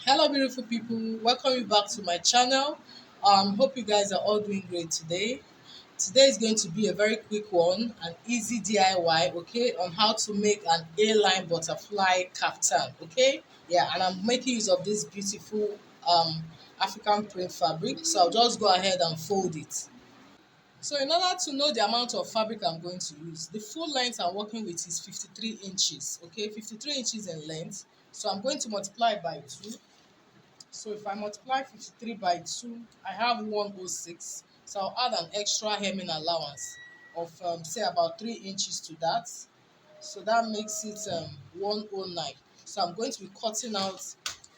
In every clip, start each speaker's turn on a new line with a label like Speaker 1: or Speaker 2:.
Speaker 1: Hello, beautiful people. Welcome you back to my channel. Hope you guys are all doing great today. Today is going to be a very quick one, an easy DIY, okay, on how to make an A-line butterfly kaftan, okay? Yeah, and I'm making use of this beautiful African print fabric. So I'll just go ahead and fold it. So in order to know the amount of fabric I'm going to use, the full length I'm working with is 53 inches, okay? 53 inches in length. So I'm going to multiply by 2. So if I multiply 53 by 2, I have 106. So I'll add an extra hemming allowance of say about 3 inches to that. So that makes it 109. So I'm going to be cutting out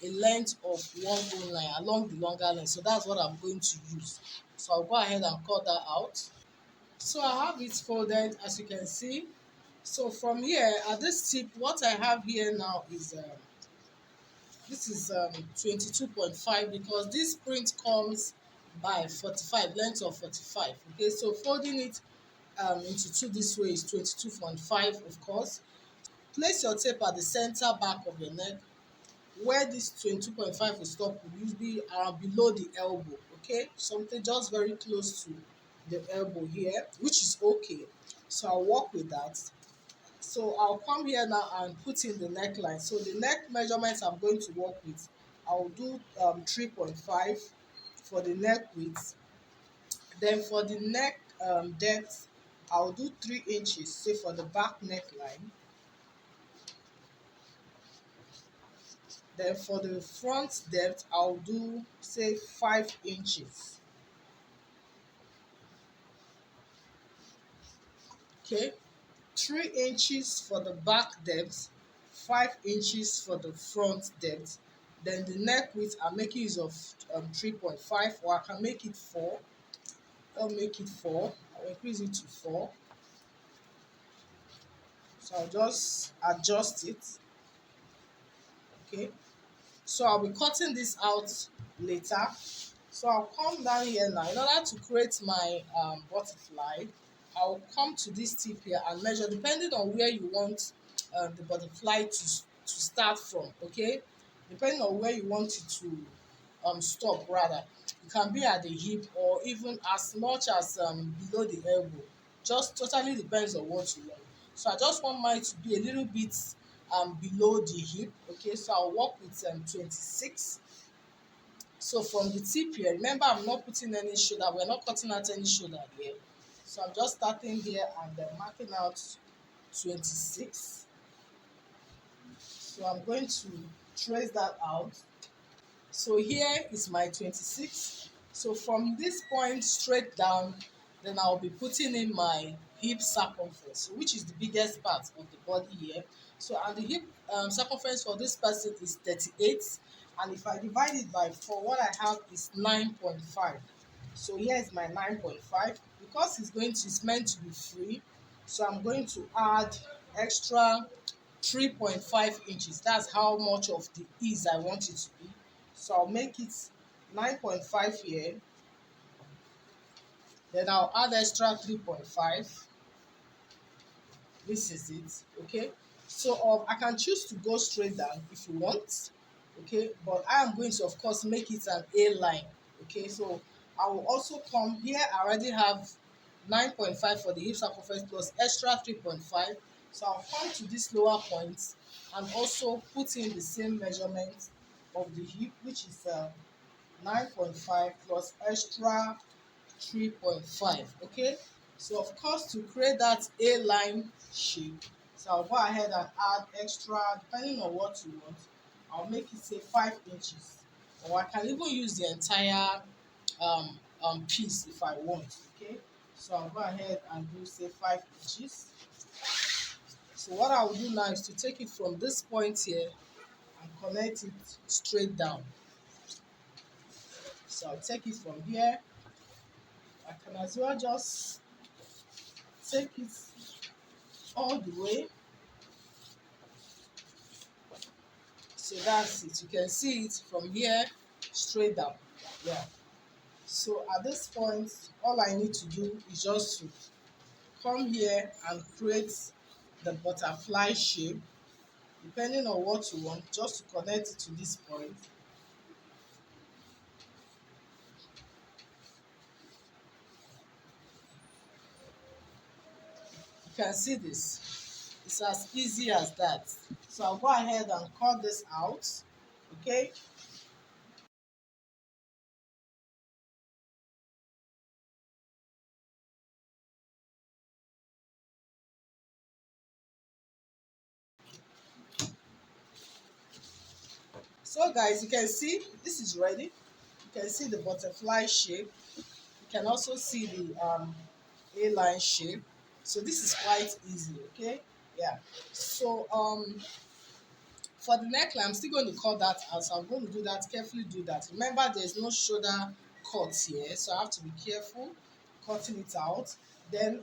Speaker 1: a length of 109 along the longer length. So that's what I'm going to use. So I'll go ahead and cut that out. So I have it folded, as you can see. So from here, at this tip, what I have here now is this is 22.5 because this print comes by 45, length of 45. Okay, so folding it into two this way is 22.5, of course. Place your tape at the center back of your neck where this 22.5 will stop will usually below the elbow. Okay, something just very close to the elbow here, which is okay. So I'll work with that. So I'll come here now and put in the neckline. So the neck measurements I'm going to work with, I'll do 3.5 for the neck width. Then for the neck depth, I'll do 3 inches, say for the back neckline. Then for the front depth, I'll do say 5 inches. Okay, 3 inches for the back depth, 5 inches for the front depth. Then the neck width, I'm making use of 3.5, or I can make it 4. I'll make it 4. I'll increase it to 4. So I'll just adjust it. Okay. So I'll be cutting this out later. So I'll come down here now. In order to create my butterfly, I'll come to this tip here and measure depending on where you want the butterfly to start from. Okay, depending on where you want it to stop rather. It can be at the hip or even as much as below the elbow. Just totally depends on what you want. So I just want mine to be a little bit below the hip. Okay, so I'll work with 26. So from the tip here, remember I'm not putting any shoulder, we're not cutting out any shoulder here. So I'm just starting here and then marking out 26. So I'm going to trace that out. So here is my 26. So from this point straight down, then I'll be putting in my hip circumference, which is the biggest part of the body here. So and the hip circumference for this person is 38. And if I divide it by 4, what I have is 9.5. So here is my 9.5. Because it's meant to be free, so I'm going to add extra 3.5 inches. That's how much of the ease I want it to be. So I'll make it 9.5 here. Then I'll add extra 3.5. This is it, okay? So I can choose to go straight down if you want, okay? But I am going to, of course, make it an A line, okay? So I will also come here. I already have 9.5 for the hip circumference plus extra 3.5. So I'll come to this lower point and also put in the same measurement of the hip, which is 9.5 plus extra 3.5. Okay, so of course to create that A line shape, so I'll go ahead and add extra depending on what you want. I'll make it say 5 inches, or I can even use the entire piece if I want. Okay, so I'll go ahead and do say 5 inches. So what I will do now is to take it from this point here and connect it straight down. So I'll take it from here. I can as well just take it all the way. So that's it. You can see it from here straight down. Yeah. So at this point, all I need to do is just to come here and create the butterfly shape, depending on what you want, just to connect it to this point. can see this. It's as easy as that. So I'll go ahead and cut this out. Okay. So guys, you can see this is ready. You can see the butterfly shape. You can also see the A-line shape. So this is quite easy, okay? Yeah. So for the neckline, I'm still going to cut that out. So I'm going to do that, carefully do that. Remember, there's no shoulder cut here, so I have to be careful cutting it out. Then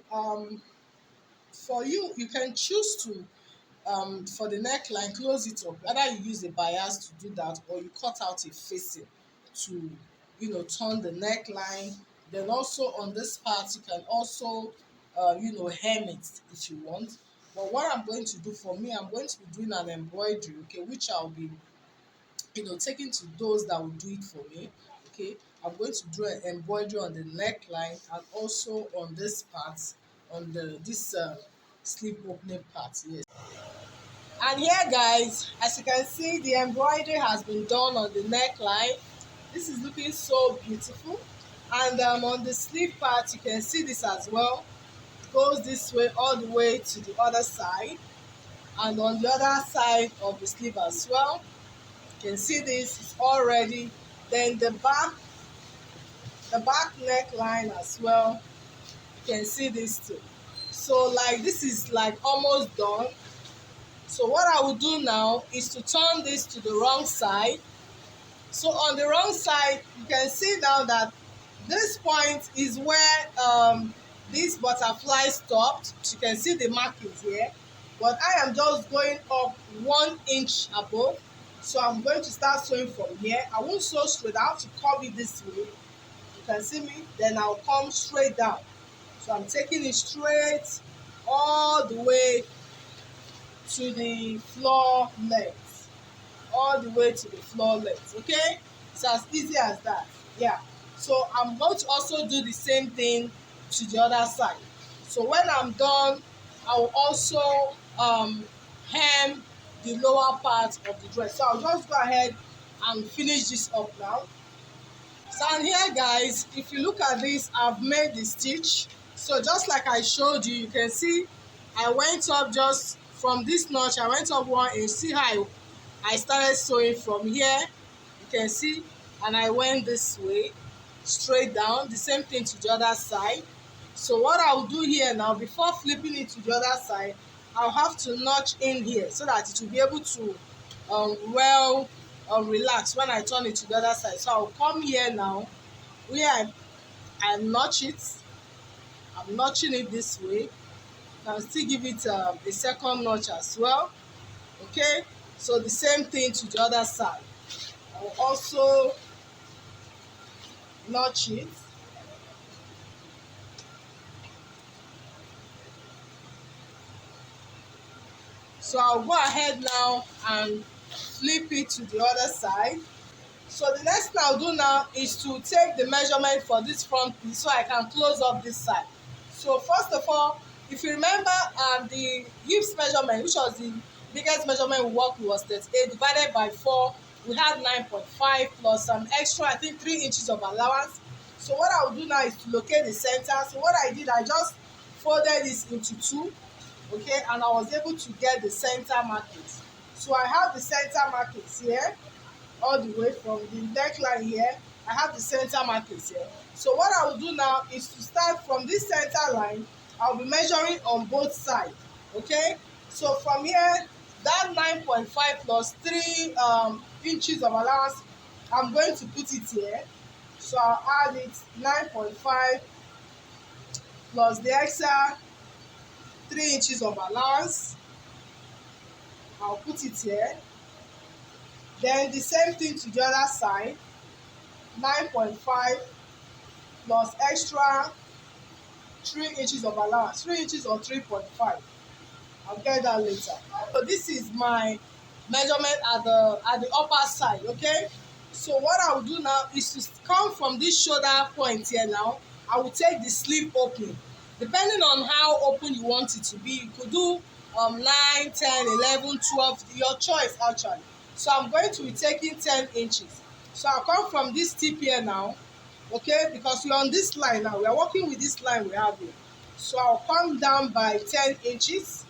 Speaker 1: for you, you can choose to for the neckline, close it up. Either you use a bias to do that, or you cut out a facing to, turn the neckline. Then also on this part, you can also, hem it if you want. But what I'm going to do for me, I'm going to be doing an embroidery, okay, which I'll be, taking to those that will do it for me, okay. I'm going to do an embroidery on the neckline and also on this part, on this sleeve opening part, yes. And here guys, as you can see, the embroidery has been done on the neckline. This is looking so beautiful. And on the sleeve part, you can see this as well. It goes this way all the way to the other side. And on the other side of the sleeve as well, you can see this is all ready. Then the back neckline as well, you can see this too. So like this is like almost done. So what I will do now is to turn this to the wrong side. So on the wrong side, you can see now that this point is where this butterfly stopped. You can see the markings here. But I am just going up 1 inch above. So I'm going to start sewing from here. I won't sew straight. I have to curve it this way. You can see me. Then I'll come straight down. So I'm taking it straight all the way to the floor length, all the way to the floor length, okay. It's as easy as that. Yeah. So I'm going to also do the same thing to the other side. So when I'm done, I will also hem the lower part of the dress. So I'll just go ahead and finish this up now. So and here guys, if you look at this, I've made the stitch. So just like I showed you, you can see I went up just from this notch, I went up 1 inch. See how I started sewing from here, you can see, and I went this way straight down. The same thing to the other side. So what I'll do here now, before flipping it to the other side, I'll have to notch in here so that it will be able to relax when I turn it to the other side. So I'll come here now where I notch it. I'm notching it this way. You can still give it a second notch as well, okay. So the same thing to the other side. I'll also notch it. So I'll go ahead now and flip it to the other side. So the next thing I'll do now is to take the measurement for this front piece so I can close up this side. So first of all, if you remember the hips measurement, which was the biggest measurement we worked with, was 38 divided by 4. We had 9.5 plus some extra, I think 3 inches of allowance. So what I will do now is to locate the center. So what I did, I just folded this into 2, okay, and I was able to get the center markings. So I have the center markings here, all the way from the neckline here. I have the center markings here. So what I will do now is to start from this center line. I'll be measuring on both sides, okay. So from here, that 9.5 plus 3 inches of allowance, I'm going to put it here. So I'll add it 9.5 plus the extra 3 inches of allowance. I'll put it here. Then the same thing to the other side, 9.5 plus extra 3 inches of allowance, 3 inches or 3.5. I'll get that later. So this is my measurement at the upper side, okay. So what I will do now is to come from this shoulder point here now. I will take the sleeve opening. depending on how open you want it to be. You could do 9, 10, 11, 12, your choice actually. So I'm going to be taking 10 inches. So I'll come from this tip here now, okay, because we're on this line now. We are working with this line we have here. So I'll come down by 10 inches,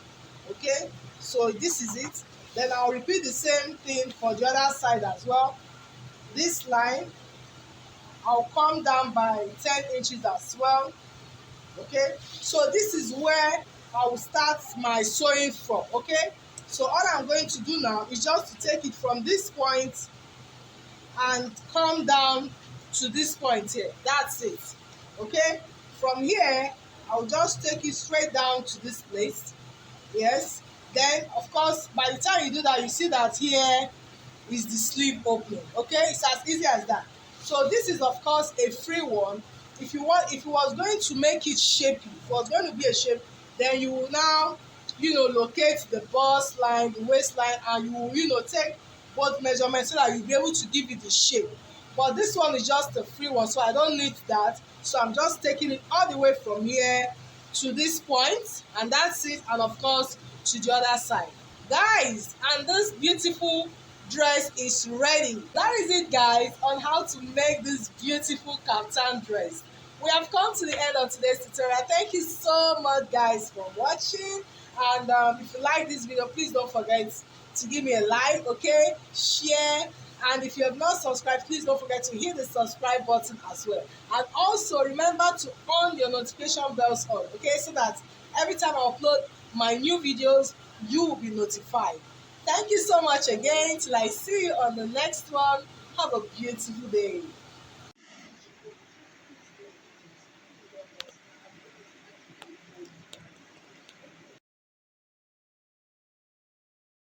Speaker 1: okay. So this is it. Then I'll repeat the same thing for the other side as well. This line, I'll come down by 10 inches as well, okay. So this is where I will start my sewing from, okay. So all I'm going to do now is just to take it from this point and come down to this point here. That's it, okay. From here I'll just take it straight down to this place. Yes, then of course by the time you do that, you see that here is the sleeve opening, okay. It's as easy as that. So this is of course a free one. If you was going to make it shapy, if it was going to be a shape, then you will now locate the bust line, the waistline, and you will take both measurements so that you'll be able to give it the shape. But this one is just a free one, so I don't need that. So I'm just taking it all the way from here to this point, and that's it. And of course to the other side, guys, and this beautiful dress is ready. That is it, guys, on how to make this beautiful kaftan dress. We have come to the end of today's tutorial. Thank you so much, guys, for watching. And if you like this video, please don't forget to give me a like, okay, share, and if you have not subscribed, please don't forget to hit the subscribe button as well. And also remember to on your notification bells on, okay, so that every time I upload my new videos, you will be notified. Thank you so much again. Till I see you on the next one. Have a beautiful day.